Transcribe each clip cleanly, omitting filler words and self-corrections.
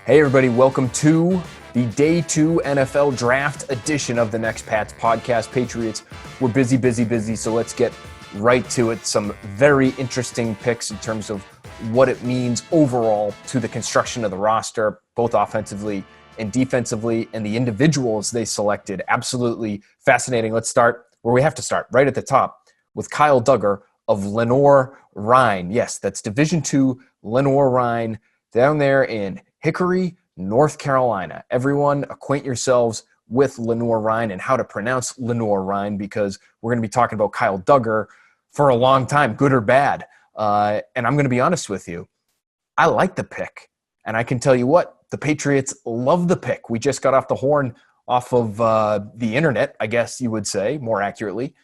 Hey everybody, welcome to the Day 2 NFL Draft edition of the Next Pats podcast. Patriots, we're busy, so let's get right to it. Some very interesting picks in terms of what it means overall to the construction of the roster, both offensively and defensively, and the individuals they selected. Absolutely fascinating. Let's start where we have to start, right at the top, with Kyle Dugger of Lenoir-Rhyne. Yes, that's Division II Lenoir-Rhyne down there in Hickory, North Carolina. Everyone, acquaint yourselves with Lenoir-Rhyne and how to pronounce Lenoir-Rhyne, because we're going to be talking about Kyle Dugger for a long time, good or bad. And I'm going to be honest with you. I like the pick. And I can tell you what, the Patriots love the pick. We just got off the horn off of the internet, I guess you would say, more accurately,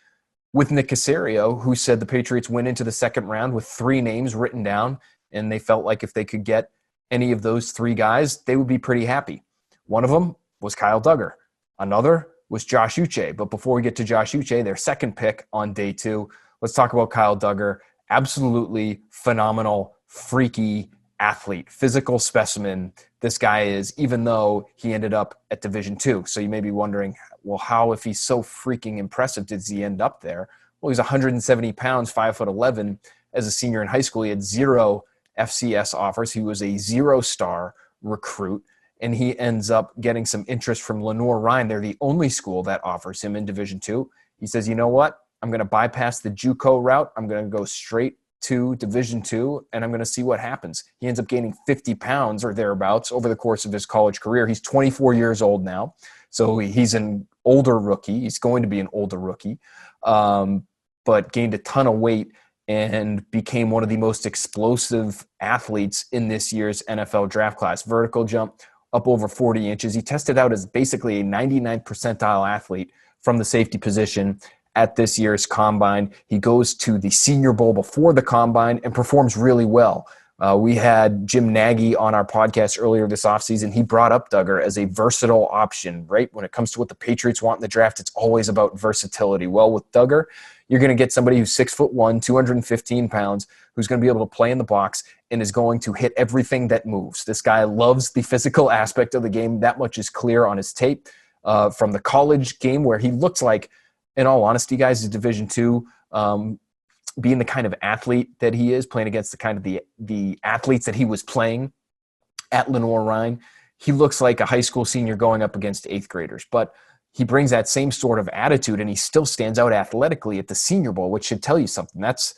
with Nick Caserio, who said the Patriots went into the second round with 3 names written down, and they felt like if they could get any of those 3 guys, they would be pretty happy. One of them was Kyle Dugger. Another was Josh Uche. But before we get to Josh Uche, their second pick on day 2, let's talk about Kyle Dugger. Absolutely phenomenal, freaky athlete, physical specimen this guy is, even though he ended up at Division II. So you may be wondering, well, how, if he's so freaking impressive, did he end up there? Well, he's 170 pounds, 5'11". As a senior in high school, he had 0 FCS offers. He was a 0-star recruit, and he ends up getting some interest from Lenoir-Rhyne. They're the only school that offers him in Division II. He says, you know what? I'm going to bypass the JUCO route. I'm going to go straight to Division II, and I'm going to see what happens. He ends up gaining 50 pounds or thereabouts over the course of his college career. He's 24 years old now, so he's an older rookie. He's going to be an older rookie, but gained a ton of weight and became one of the most explosive athletes in this year's NFL draft class. Vertical jump up over 40 inches. He tested out as basically a 99th percentile athlete from the safety position at this year's Combine. He goes to the Senior Bowl before the Combine and performs really well. We had Jim Nagy on our podcast earlier this offseason. He brought up Dugger as a versatile option, right? When it comes to what the Patriots want in the draft, it's always about versatility. Well, with Dugger, you're going to get somebody who's 6'1", 215 pounds, who's going to be able to play in the box and is going to hit everything that moves. This guy loves the physical aspect of the game. That much is clear on his tape from the college game, where he looks like, in all honesty, guys, is Division II, being the kind of athlete that he is, playing against the kind of the athletes that he was playing at Lenoir-Rhyne. He looks like a high school senior going up against 8th graders. But he brings that same sort of attitude, and he still stands out athletically at the Senior Bowl, which should tell you something. That's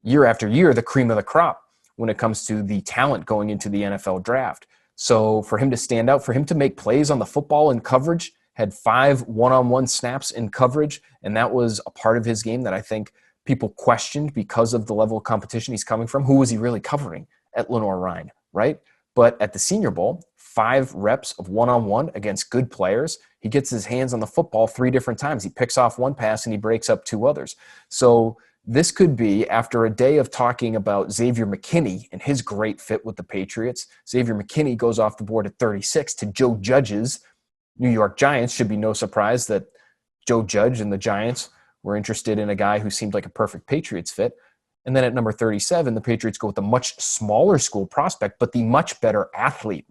year after year the cream of the crop when it comes to the talent going into the NFL draft. So for him to stand out, for him to make plays on the football in coverage, had 5 one-on-one snaps in coverage, and that was a part of his game that I think people questioned because of the level of competition he's coming from. Who was he really covering at Lenoir-Rhyne, right? But at the Senior Bowl, 5 reps of one-on-one against good players. He gets his hands on the football 3 different times. He picks off 1 pass and he breaks up 2 others. So this could be, after a day of talking about Xavier McKinney and his great fit with the Patriots, Xavier McKinney goes off the board at 36 to Joe Judge's New York Giants. Should be no surprise that Joe Judge and the Giants were interested in a guy who seemed like a perfect Patriots fit. And then at number 37, the Patriots go with a much smaller school prospect, but the much better athlete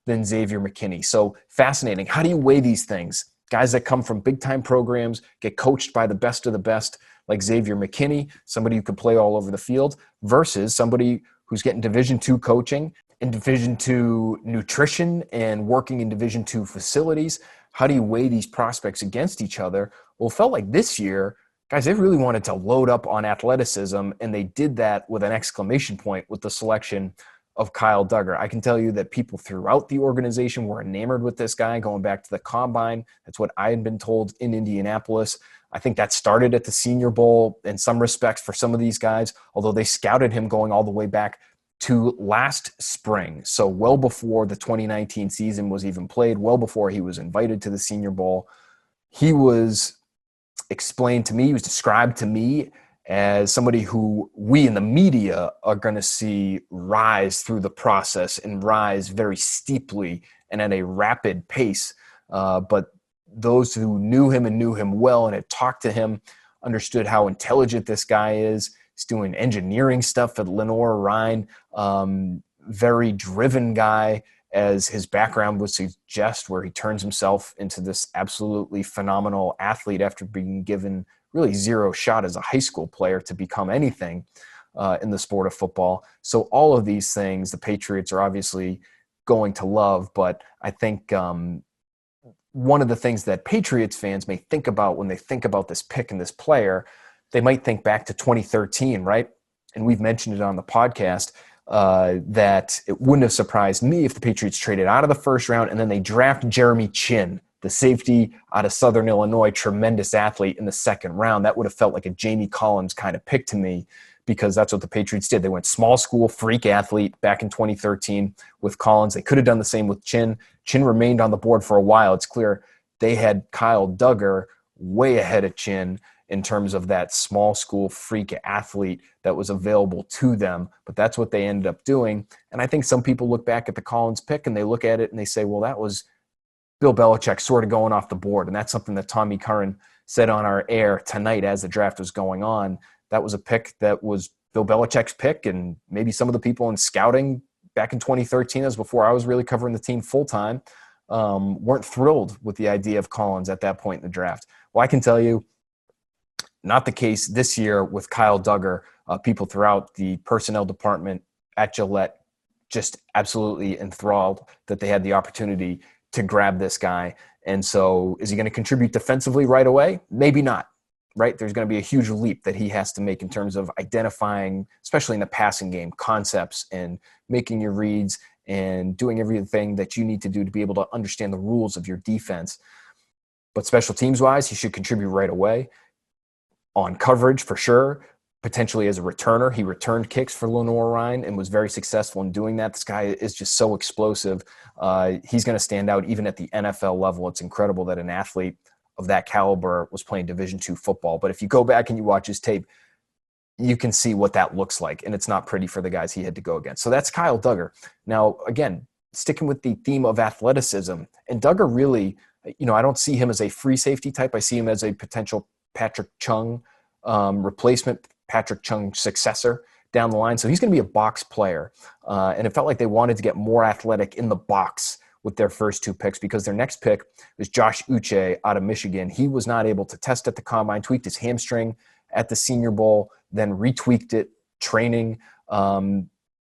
than Xavier McKinney. So fascinating. How do you weigh these things? Guys that come from big-time programs, get coached by the best of the best, like Xavier McKinney, somebody who could play all over the field, versus somebody who's getting Division II coaching and Division II nutrition and working in Division II facilities. How do you weigh these prospects against each other? Well, it felt like this year, guys, they really wanted to load up on athleticism, and they did that with an exclamation point with the selection of Kyle Dugger. I can tell you that people throughout the organization were enamored with this guy going back to the Combine. That's what I had been told in Indianapolis. I think that started at the Senior Bowl in some respects for some of these guys, although they scouted him going all the way back to last spring. So well before the 2019 season was even played, well before he was invited to the Senior Bowl. He was explained to me, he was described to me as somebody who we in the media are going to see rise through the process and rise very steeply and at a rapid pace. But those who knew him and knew him well and had talked to him understood how intelligent this guy is. He's doing engineering stuff at Lenoir-Rhyne, very driven guy, as his background would suggest, where he turns himself into this absolutely phenomenal athlete after being given really zero shot as a high school player to become anything in the sport of football. So all of these things the Patriots are obviously going to love, but I think one of the things that Patriots fans may think about when they think about this pick and this player, they might think back to 2013, right? And we've mentioned it on the podcast, that it wouldn't have surprised me if the Patriots traded out of the first round and then they draft Jeremy Chin, the safety out of Southern Illinois, tremendous athlete, in the second round. That would have felt like a Jamie Collins kind of pick to me, because that's what the Patriots did. They went small school, freak athlete back in 2013 with Collins. They could have done the same with Chin. Chin remained on the board for a while. It's clear they had Kyle Duggar way ahead of Chin in terms of that small school freak athlete that was available to them. But that's what they ended up doing. And I think some people look back at the Collins pick and they look at it and they say, well, that was Bill Belichick sort of going off the board. And that's something that Tommy Curran said on our air tonight as the draft was going on. That was a pick that was Bill Belichick's pick, and maybe some of the people in scouting back in 2013, as before I was really covering the team full-time, weren't thrilled with the idea of Collins at that point in the draft. Well, I can tell you, not the case this year with Kyle Duggar. People throughout the personnel department at Gillette just absolutely enthralled that they had the opportunity to grab this guy. And so is he going to contribute defensively right away? Maybe not, right? There's going to be a huge leap that he has to make in terms of identifying, especially in the passing game, concepts and making your reads and doing everything that you need to do to be able to understand the rules of your defense. But special teams-wise, he should contribute right away. On coverage, for sure, potentially as a returner. He returned kicks for Lenore Ryan and was very successful in doing that. This guy is just so explosive. He's going to stand out even at the NFL level. It's incredible that an athlete of that caliber was playing Division II football. But if you go back and you watch his tape, you can see what that looks like, and it's not pretty for the guys he had to go against. So that's Kyle Duggar. Now, again, sticking with the theme of athleticism, and Duggar really, I don't see him as a free safety type. I see him as a potential Patrick Chung replacement, Patrick Chung's successor down the line. So he's going to be a box player. And it felt like they wanted to get more athletic in the box with their first two picks, because their next pick was Josh Uche out of Michigan. He was not able to test at the combine, tweaked his hamstring at the Senior Bowl, then retweaked it training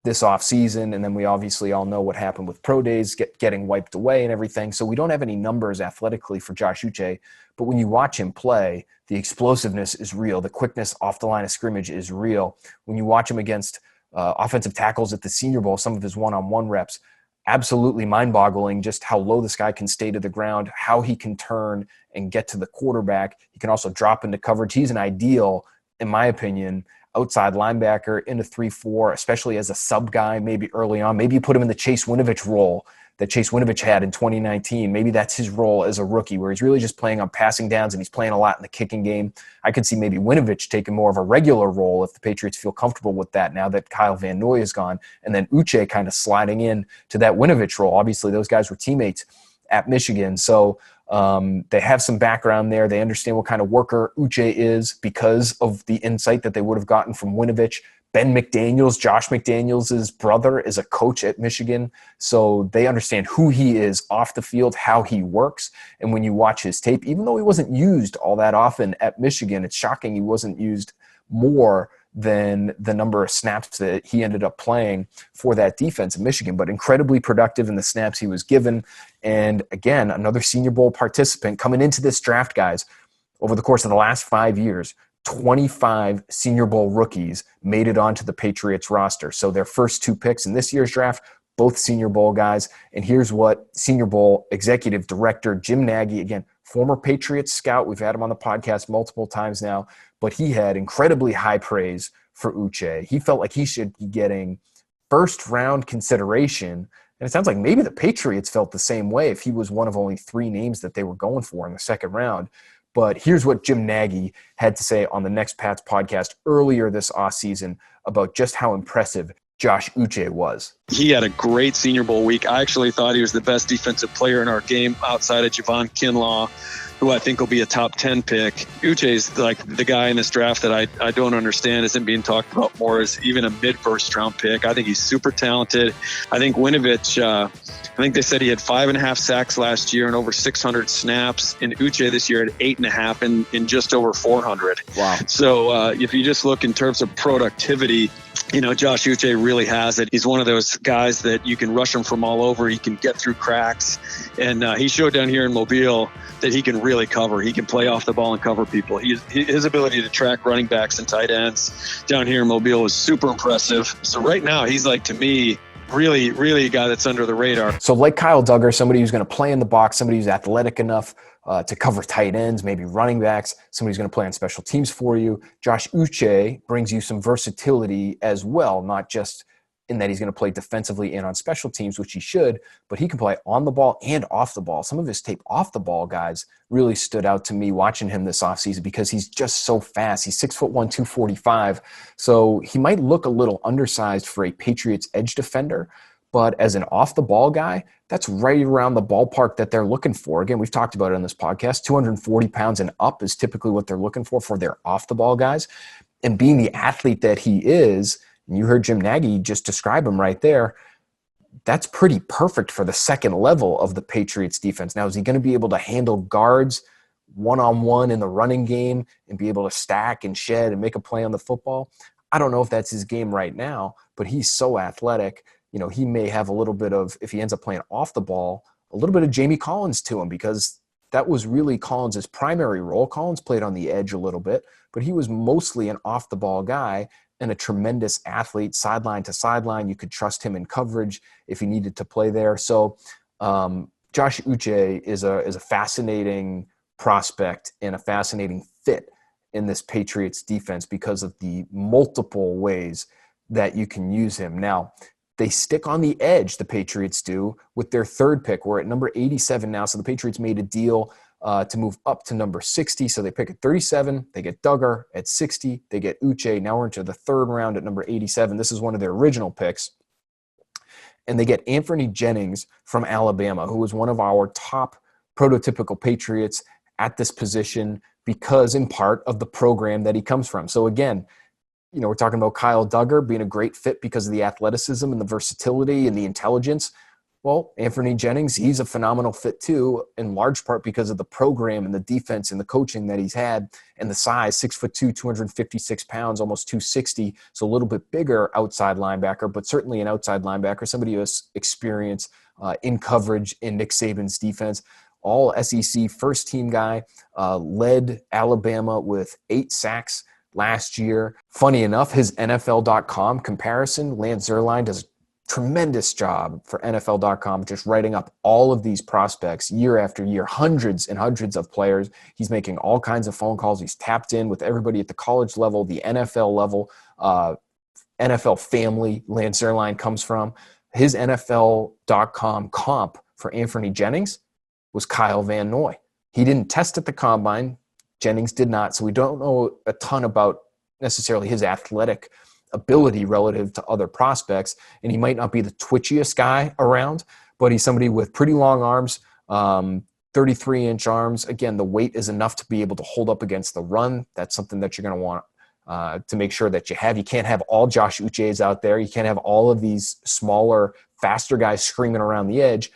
this offseason. And then we obviously all know what happened with pro days getting wiped away and everything. So we don't have any numbers athletically for Josh Uche, but when you watch him play, the explosiveness is real. The quickness off the line of scrimmage is real. When you watch him against offensive tackles at the Senior Bowl, some of his one-on-one reps, absolutely mind-boggling just how low this guy can stay to the ground, how he can turn and get to the quarterback. He can also drop into coverage. He's an ideal, in my opinion, outside linebacker in a 3-4, especially as a sub guy, maybe early on. Maybe you put him in the Chase Winovich role that Chase Winovich had in 2019. Maybe that's his role as a rookie, where he's really just playing on passing downs and he's playing a lot in the kicking game. I could see maybe Winovich taking more of a regular role if the Patriots feel comfortable with that now that Kyle Van Noy is gone, and then Uche kind of sliding in to that Winovich role. Obviously, those guys were teammates at Michigan, so they have some background there. They understand what kind of worker Uche is because of the insight that they would have gotten from Winovich. Ben McDaniels, Josh McDaniels' brother, is a coach at Michigan, so they understand who he is off the field, how he works. And when you watch his tape, even though he wasn't used all that often at Michigan, it's shocking he wasn't used more than the number of snaps that he ended up playing for that defense in Michigan, but incredibly productive in the snaps he was given. And again, another Senior Bowl participant coming into this draft, guys. Over the course of the last 5 years, 25 Senior Bowl rookies made it onto the Patriots roster. So their first two picks in this year's draft, both Senior Bowl guys. And here's what Senior Bowl Executive Director Jim Nagy, again, former Patriots scout, we've had him on the podcast multiple times now, but he had incredibly high praise for Uche. He felt like he should be getting first-round consideration. And it sounds like maybe the Patriots felt the same way if he was one of only 3 names that they were going for in the second round. But here's what Jim Nagy had to say on the Next Pats podcast earlier this offseason about just how impressive Josh Uche was. He had a great Senior Bowl week. I actually thought he was the best defensive player in our game outside of Javon Kinlaw. who I think will be a top 10 pick. Uche's like the guy in this draft that I don't understand isn't being talked about more as even a mid-first round pick. I think he's super talented. I think Winovich, I think they said he had 5.5 sacks last year and over 600 snaps. And Uche this year had 8.5 in just over 400. Wow. So if you just look in terms of productivity, Josh Uche really has it. He's one of those guys that you can rush him from all over. He can get through cracks. And he showed down here in Mobile that he can really cover. He can play off the ball and cover people. His ability to track running backs and tight ends down here in Mobile is super impressive. So right now, he's like, to me, really, really a guy that's under the radar. So like Kyle Duggar, somebody who's going to play in the box, somebody who's athletic enough to cover tight ends, maybe running backs, somebody who's going to play on special teams for you. Josh Uche brings you some versatility as well, not just in that he's going to play defensively and on special teams, which he should, but he can play on the ball and off the ball. Some of his tape off the ball, guys, really stood out to me watching him this offseason because he's just so fast. He's 6'1", 245. So he might look a little undersized for a Patriots edge defender, but as an off the ball guy, that's right around the ballpark that they're looking for. Again, we've talked about it on this podcast. 240 pounds and up is typically what they're looking for their off the ball guys. And being the athlete that he is, and you heard Jim Nagy just describe him right there, that's pretty perfect for the second level of the Patriots defense. Now, is he going to be able to handle guards one-on-one in the running game and be able to stack and shed and make a play on the football? I don't know if that's his game right now, but he's so athletic. He may have a little bit of, if he ends up playing off the ball, a little bit of Jamie Collins to him, because that was really Collins' primary role. Collins played on the edge a little bit, but he was mostly an off the ball guy and a tremendous athlete, sideline to sideline. You could trust him in coverage if he needed to play there. So Josh Uche is a fascinating prospect and a fascinating fit in this Patriots defense because of the multiple ways that you can use him. Now, they stick on the edge, the Patriots do, with their third pick. We're at number 87 now, so the Patriots made a deal to move up to number 60. So they pick at 37, they get Duggar. At 60, they get Uche. Now we're into the third round at number 87. This is one of their original picks. And they get Anfernee Jennings from Alabama, who was one of our top prototypical Patriots at this position because in part of the program that he comes from. So again, we're talking about Kyle Duggar being a great fit because of the athleticism and the versatility and the intelligence. Well, Anfernee Jennings, he's a phenomenal fit too, in large part because of the program and the defense and the coaching that he's had and the size, 6'2", 256 pounds, almost 260. So a little bit bigger outside linebacker, but certainly an outside linebacker, somebody who has experience in coverage in Nick Saban's defense. All SEC first-team guy, led Alabama with 8 sacks last year. Funny enough, his NFL.com comparison, Lance Zierlein does a tremendous job for NFL.com, just writing up all of these prospects year after year, hundreds and hundreds of players. He's making all kinds of phone calls. He's tapped in with everybody at the college level, the NFL level, NFL family Lance Zierlein comes from. His NFL.com comp for Anfernee Jennings was Kyle Van Noy. He didn't test at the combine. Jennings did not, so we don't know a ton about necessarily his athletic ability relative to other prospects, and he might not be the twitchiest guy around, but he's somebody with pretty long arms, 33-inch arms. Again, the weight is enough to be able to hold up against the run. That's something that you're going to want to make sure that you have. You can't have all Josh Uches out there. You can't have all of these smaller, faster guys screaming around the edge.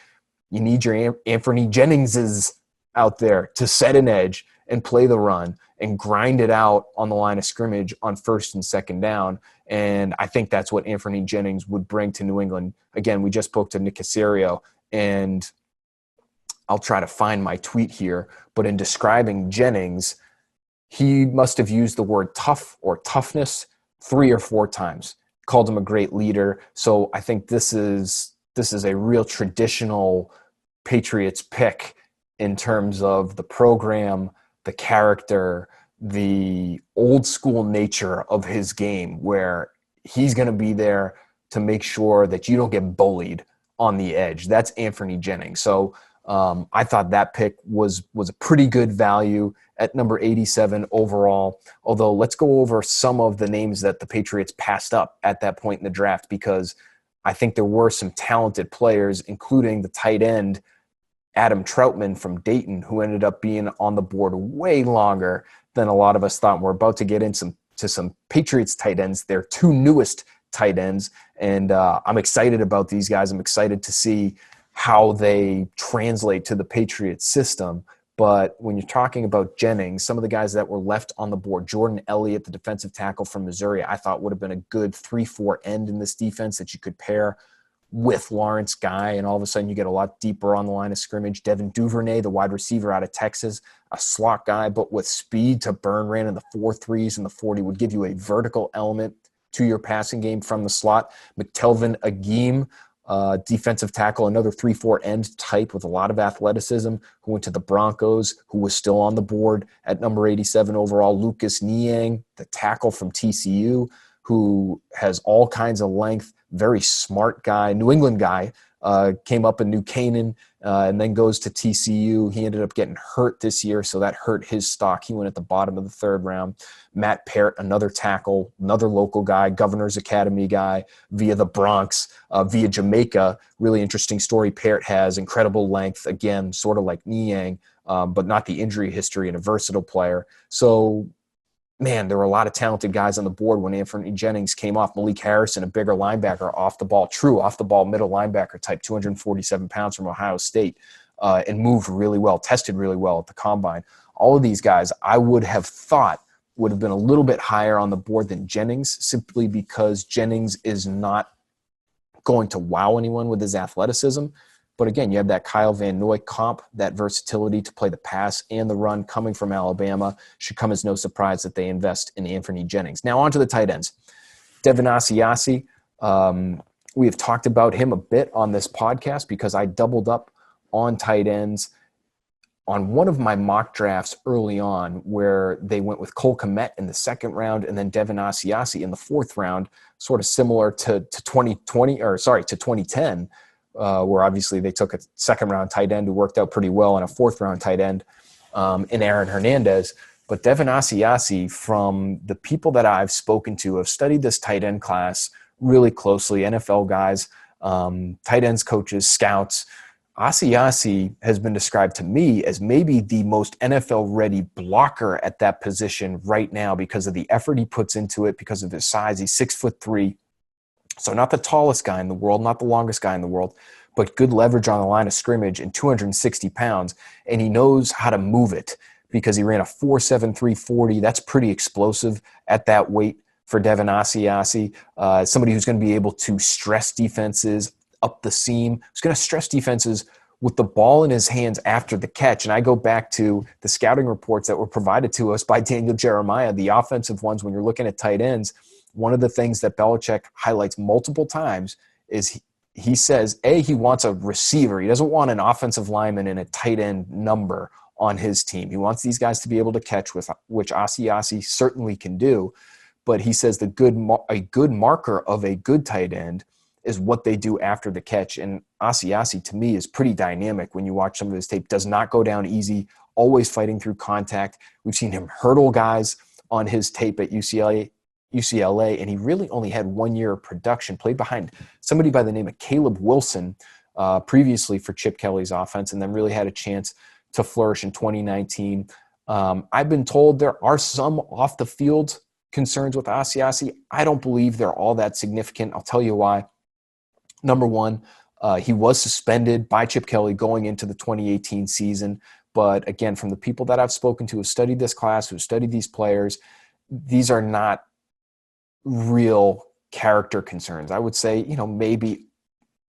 You need your Anfernee Jenningses out there to set an edge and play the run and grind it out on the line of scrimmage on first and second down. And I think that's what Anfernee Jennings would bring to New England. Again, we just spoke to Nick Caserio, and I'll try to find my tweet here, but in describing Jennings, he must have used the word tough or toughness 3 or 4 times, called him a great leader. So I think this is a real traditional Patriots pick in terms of the program, the character, the old school nature of his game, where he's going to be there to make sure that you don't get bullied on the edge. That's Anfernee Jennings. So I thought that pick was a pretty good value at number 87 overall. Although let's go over some of the names that the Patriots passed up at that point in the draft, because I think there were some talented players, including the tight end Adam Troutman from Dayton, who ended up being on the board way longer than a lot of us thought. We're about to get into some Patriots tight ends, their two newest tight ends, and I'm excited about these guys. I'm excited to see how they translate to the Patriots system. But when you're talking about Jennings, some of the guys that were left on the board, Jordan Elliott, the defensive tackle from Missouri, I thought would have been a good 3-4 end in this defense that you could pair with Lawrence Guy, and all of a sudden you get a lot deeper on the line of scrimmage. Devin Duvernay, the wide receiver out of Texas, a slot guy, but with speed to burn, ran in the 4.3s and the 40, would give you a vertical element to your passing game from the slot. McTelvin Agim, defensive tackle, another 3-4 end type with a lot of athleticism, who went to the Broncos, who was still on the board at number 87 overall. Lucas Niang, the tackle from TCU, who has all kinds of length, very smart guy, New England guy, came up in New Canaan and then goes to TCU. He ended up getting hurt this year, so that hurt his stock. He went at the bottom of the 3rd round. Matt Parrott, another tackle, another local guy, Governor's Academy guy via the Bronx, via Jamaica. Really interesting story Parrott has, incredible length, again, sort of like Niang, but not the injury history, and a versatile player. So, man, there were a lot of talented guys on the board when Anfernee Jennings came off. Malik Harrison, a bigger linebacker, off the ball middle linebacker type, 247 pounds from Ohio State, and moved really well, tested really well at the combine. All of these guys I would have thought would have been a little bit higher on the board than Jennings, simply because Jennings is not going to wow anyone with his athleticism. But again, you have that Kyle Van Noy comp, that versatility to play the pass and the run coming from Alabama. Should come as no surprise that they invest in Anfernee Jennings. Now on to the tight ends. Devin Asiasi, we have talked about him a bit on this podcast because I doubled up on tight ends on one of my mock drafts early on, where they went with Cole Kmet in the 2nd round and then Devin Asiasi in the 4th round, sort of similar to 2010. Where obviously they took a 2nd round tight end who worked out pretty well and a 4th round tight end in Aaron Hernandez. But Devin Asiasi, from the people that I've spoken to, have studied this tight end class really closely, NFL guys, tight ends coaches, scouts. Asiasi has been described to me as maybe the most NFL-ready blocker at that position right now because of the effort he puts into it, because of his size. He's 6'3", so not the tallest guy in the world, not the longest guy in the world, but good leverage on the line of scrimmage, and 260 pounds. And he knows how to move it because he ran a 4.7 40. That's pretty explosive at that weight for Devin Asiasi. Somebody who's going to be able to stress defenses up the seam, who's going to stress defenses with the ball in his hands after the catch. And I go back to the scouting reports that were provided to us by Daniel Jeremiah, the offensive ones when you're looking at tight ends. One of the things that Belichick highlights multiple times is he says, he wants a receiver. He doesn't want an offensive lineman and a tight end number on his team. He wants these guys to be able to catch, which Asiasi certainly can do. But he says a good marker of a good tight end is what they do after the catch. And Asiasi, to me, is pretty dynamic when you watch some of his tape. Does not go down easy, always fighting through contact. We've seen him hurdle guys on his tape at UCLA, and he really only had 1 year of production, played behind somebody by the name of Caleb Wilson previously for Chip Kelly's offense, and then really had a chance to flourish in 2019. I've been told there are some off-the-field concerns with Asiasi. I don't believe they're all that significant. I'll tell you why. Number one, he was suspended by Chip Kelly going into the 2018 season. But again, from the people that I've spoken to who studied this class, who studied these players, these are not real character concerns. I would say, maybe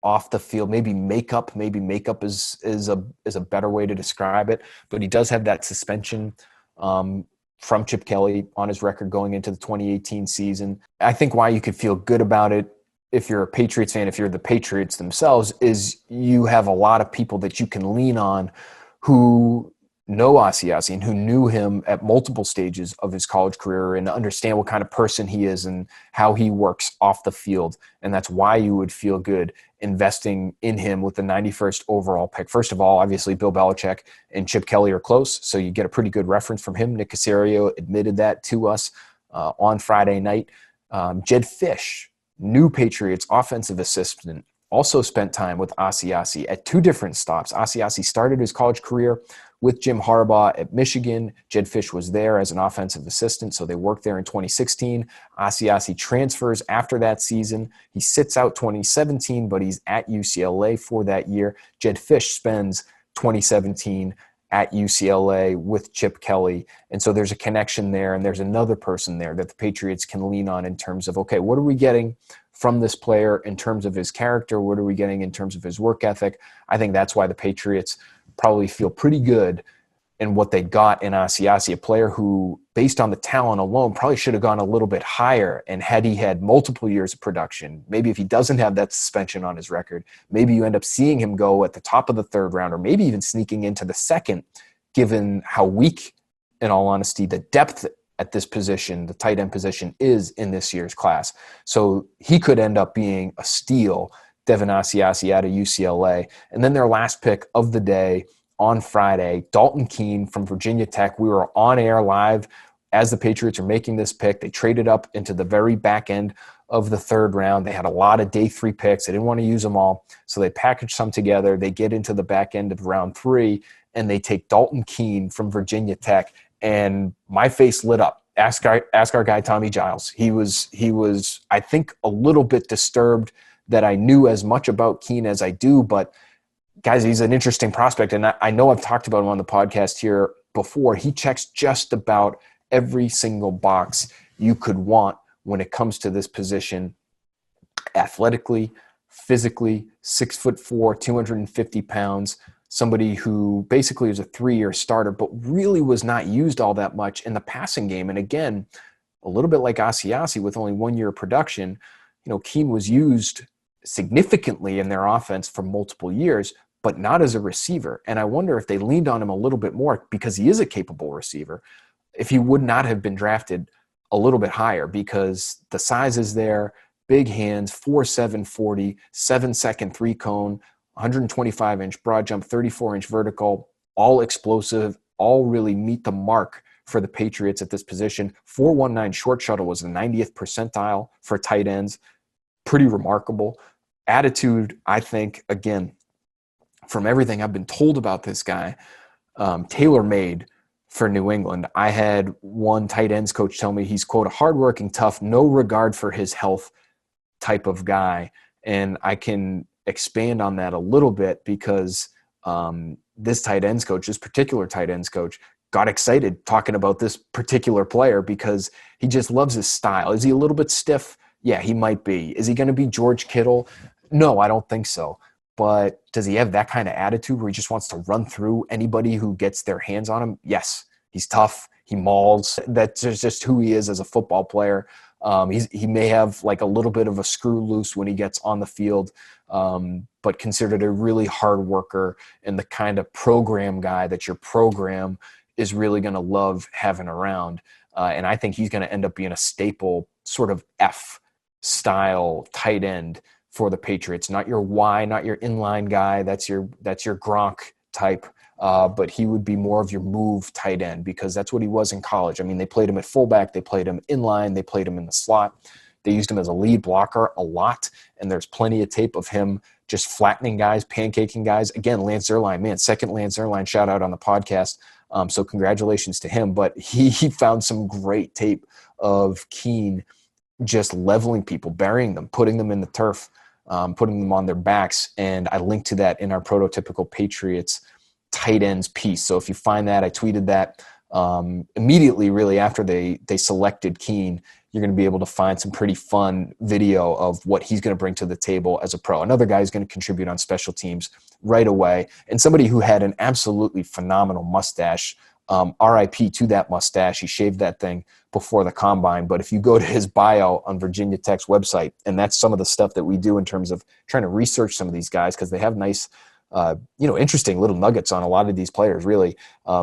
off the field, maybe makeup is a better way to describe it. But he does have that suspension from Chip Kelly on his record going into the 2018 season. I think why you could feel good about it, if you're a Patriots fan, if you're the Patriots themselves, is you have a lot of people that you can lean on who know Asiasi and who knew him at multiple stages of his college career and understand what kind of person he is and how he works off the field. And that's why you would feel good investing in him with the 91st overall pick. First of all, obviously Bill Belichick and Chip Kelly are close, so you get a pretty good reference from him. Nick Caserio admitted that to us on Friday night. Jed Fish, new Patriots offensive assistant, also spent time with Asiasi at two different stops. Asiasi started his college career with Jim Harbaugh at Michigan. Jedd Fisch was there as an offensive assistant, so they worked there in 2016. Asiasi transfers after that season. He sits out 2017, but he's at UCLA for that year. Jedd Fisch spends 2017 at UCLA with Chip Kelly. And so there's a connection there, and there's another person there that the Patriots can lean on in terms of, okay, what are we getting from this player in terms of his character? What are we getting in terms of his work ethic? I think that's why the Patriots probably feel pretty good in what they got in Asiasi, a player who, based on the talent alone, probably should have gone a little bit higher. And had he had multiple years of production, maybe if he doesn't have that suspension on his record, maybe you end up seeing him go at the top of the third round, or maybe even sneaking into the second, given how weak, in all honesty, the depth at this position, the tight end position, is in this year's class. So he could end up being a steal, Devin Asiasi out of UCLA. And then their last pick of the day on Friday, Dalton Keene from Virginia Tech. We were on air live as the Patriots are making this pick. They traded up into the very back end of the third round. They had a lot of day 3 picks. They didn't want to use them all, so they packaged some together. They get into the back end of round 3, and they take Dalton Keene from Virginia Tech, and my face lit up. Ask our guy Tommy Giles. He was I think a little bit disturbed that I knew as much about Keene as I do, but guys, he's an interesting prospect, and I know I've talked about him on the podcast here before. He checks just about every single box you could want when it comes to this position. Athletically, physically, 6'4", 250 pounds, somebody who basically was a 3-year starter, but really was not used all that much in the passing game. And again, a little bit like Asiasi with only 1 year of production, Keene was used significantly in their offense for multiple years, but not as a receiver. And I wonder if they leaned on him a little bit more, because he is a capable receiver, if he would not have been drafted a little bit higher, because the size is there, big hands, 4'7", 40, 7-second 3-cone, 125-inch broad jump, 34-inch vertical, all explosive, all really meet the mark for the Patriots at this position. 4.19 short shuttle was the 90th percentile for tight ends. Pretty remarkable. Attitude, I think, again, from everything I've been told about this guy, tailor-made for New England. I had one tight ends coach tell me he's, quote, a hardworking, tough, no regard for his health type of guy. And I can expand on that a little bit, because this particular tight ends coach, got excited talking about this particular player because he just loves his style. Is he a little bit stiff? Yeah, he might be. Is he going to be George Kittle? No, I don't think so. But does he have that kind of attitude where he just wants to run through anybody who gets their hands on him? Yes. He's tough. He mauls. That's just who he is as a football player. He may have like a little bit of a screw loose when he gets on the field, but considered a really hard worker and the kind of program guy that your program is really going to love having around. And I think he's going to end up being a staple sort of F-style tight end for the Patriots. Not your Y, not your inline guy. That's your Gronk type. But he would be more of your move tight end, because that's what he was in college. I mean, they played him at fullback. They played him inline. They played him in the slot. They used him as a lead blocker a lot, and there's plenty of tape of him just flattening guys, pancaking guys. Again, Lance Zierlein, man, second Lance Zierlein shout out on the podcast. So congratulations to him. But he found some great tape of Keene just leveling people, burying them, putting them in the turf, putting them on their backs. And I linked to that in our Prototypical Patriots tight ends piece. So if you find that, I tweeted that immediately, really after they selected Keene. You're going to be able to find some pretty fun video of what he's going to bring to the table as a pro. Another guy who's going to contribute on special teams right away, and somebody who had an absolutely phenomenal mustache. RIP to that mustache. He shaved that thing before the combine. But if you go to his bio on Virginia Tech's website, and that's some of the stuff that we do in terms of trying to research some of these guys, because they have nice, interesting little nuggets on a lot of these players, really.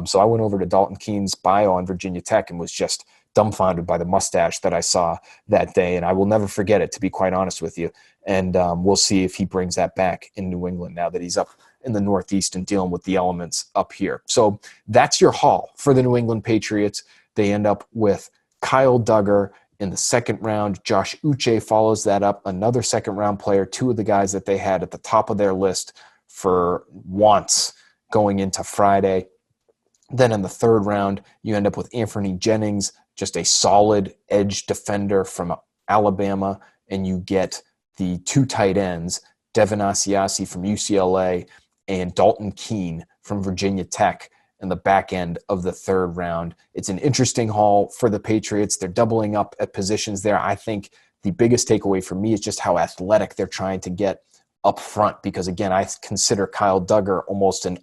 So I went over to Dalton Keene's bio on Virginia Tech and was just dumbfounded by the mustache that I saw that day. And I will never forget it, to be quite honest with you. And we'll see if he brings that back in New England now that he's up in the Northeast and dealing with the elements up here. So that's your haul for the New England Patriots. They end up with Kyle Dugger in the second round. Josh Uche follows that up, another second-round player, two of the guys that they had at the top of their list for wants going into Friday. Then in the third round, you end up with Anfernee Jennings, just a solid edge defender from Alabama, and you get the two tight ends, Devin Asiasi from UCLA and Dalton Keene from Virginia Tech in the back end of the third round. It's an interesting haul for the Patriots. They're doubling up at positions there. I think the biggest takeaway for me is just how athletic they're trying to get up front, because again, I consider Kyle Duggar almost an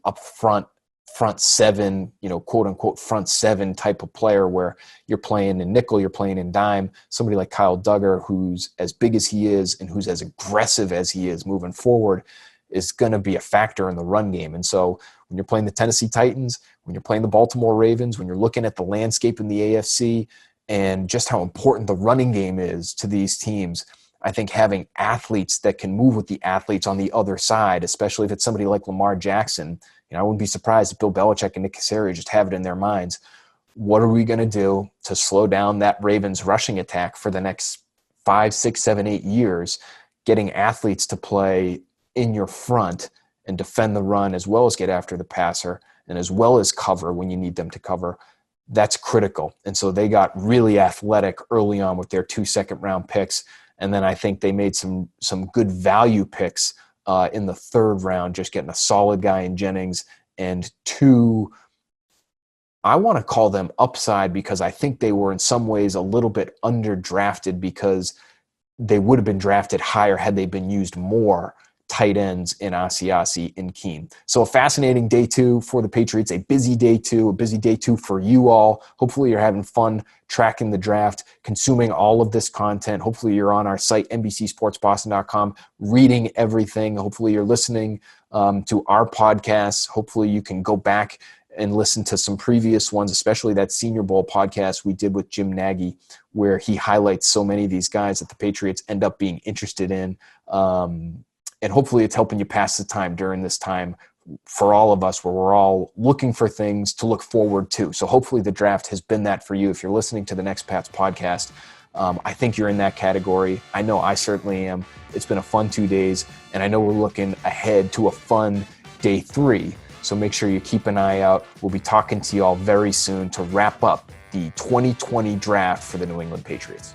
front seven, quote unquote front seven type of player, where you're playing in nickel, you're playing in dime. Somebody like Kyle Duggar, who's as big as he is and who's as aggressive as he is moving forward, is going to be a factor in the run game. And so when you're playing the Tennessee Titans, when you're playing the Baltimore Ravens, when you're looking at the landscape in the AFC and just how important the running game is to these teams, I think having athletes that can move with the athletes on the other side, especially if it's somebody like Lamar Jackson, I wouldn't be surprised if Bill Belichick and Nick Caserio just have it in their minds. What are we going to do to slow down that Ravens rushing attack for the next 5, 6, 7, 8 years, getting athletes to play in your front and defend the run as well as get after the passer and as well as cover when you need them to cover? That's critical. And so they got really athletic early on with their 2 second-round picks. And then I think they made some good value picks in the third round, just getting a solid guy in Jennings and 2, I want to call them upside, because I think they were in some ways a little bit underdrafted, because they would have been drafted higher had they been used more, tight ends in Asiasi and Keene. So a fascinating day 2 for the Patriots, a busy day 2 for you all. Hopefully you're having fun tracking the draft, consuming all of this content. Hopefully you're on our site, NBCSportsBoston.com, reading everything. Hopefully you're listening to our podcasts. Hopefully you can go back and listen to some previous ones, especially that Senior Bowl podcast we did with Jim Nagy, where he highlights so many of these guys that the Patriots end up being interested in. And hopefully it's helping you pass the time during this time for all of us, where we're all looking for things to look forward to. So hopefully the draft has been that for you. If you're listening to the Next Pats podcast, I think you're in that category. I know I certainly am. It's been a fun 2 days, and I know we're looking ahead to a fun day 3. So make sure you keep an eye out. We'll be talking to you all very soon to wrap up the 2020 draft for the New England Patriots.